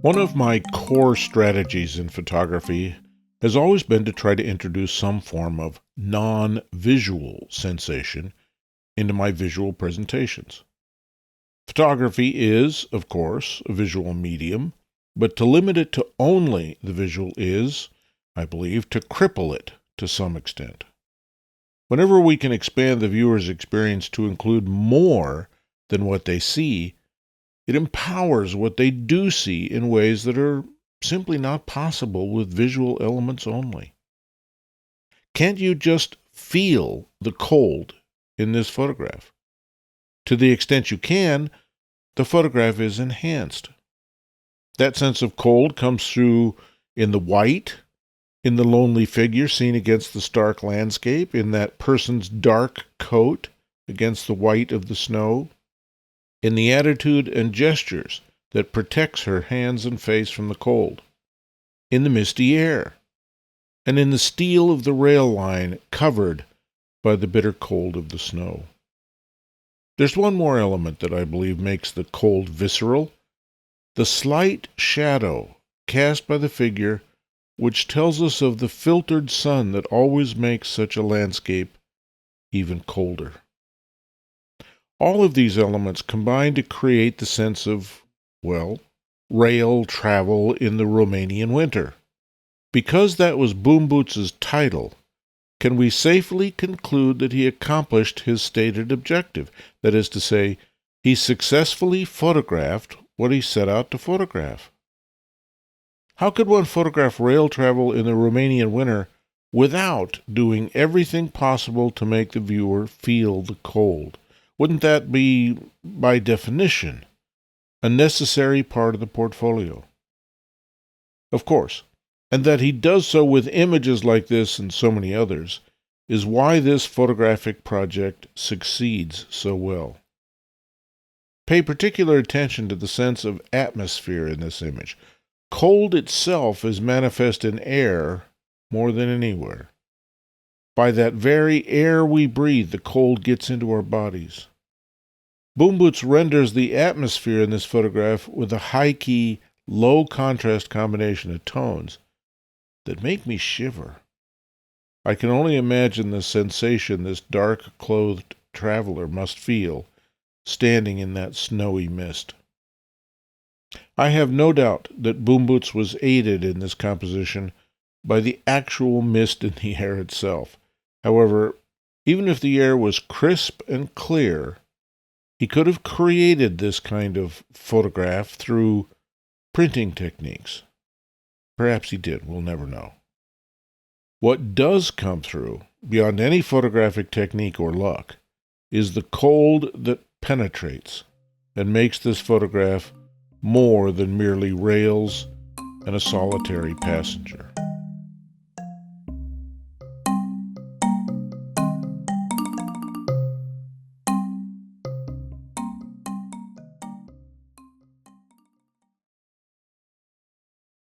One of my core strategies in photography has always been to try to introduce some form of non-visual sensation into my visual presentations. Photography is, of course, a visual medium, but to limit it to only the visual is, I believe, to cripple it to some extent. Whenever we can expand the viewer's experience to include more than what they see, it empowers what they do see in ways that are simply not possible with visual elements only. Can't you just feel the cold in this photograph? To the extent you can, the photograph is enhanced. That sense of cold comes through in the white, in the lonely figure seen against the stark landscape, in that person's dark coat against the white of the snow, in the attitude and gestures that protects her hands and face from the cold, in the misty air, and in the steel of the rail line covered by the bitter cold of the snow. There's one more element that I believe makes the cold visceral: the slight shadow cast by the figure, which tells us of the filtered sun that always makes such a landscape even colder. All of these elements combine to create the sense of, well, rail travel in the Romanian winter. Because that was Bumbutz's title, can we safely conclude that he accomplished his stated objective? That is to say, he successfully photographed what he set out to photograph. How could one photograph rail travel in the Romanian winter without doing everything possible to make the viewer feel the cold? Wouldn't that be, by definition, a necessary part of the portfolio? Of course, and that he does so with images like this and so many others is why this photographic project succeeds so well. Pay particular attention to the sense of atmosphere in this image. Cold itself is manifest in air more than anywhere. By that very air we breathe, the cold gets into our bodies. Bumbutz renders the atmosphere in this photograph with a high-key, low-contrast combination of tones that make me shiver. I can only imagine the sensation this dark-clothed traveler must feel standing in that snowy mist. I have no doubt that Bumbutz was aided in this composition by the actual mist in the air itself. However, even if the air was crisp and clear, he could have created this kind of photograph through printing techniques. Perhaps he did, we'll never know. What does come through, beyond any photographic technique or luck, is the cold that penetrates and makes this photograph more than merely rails and a solitary passenger.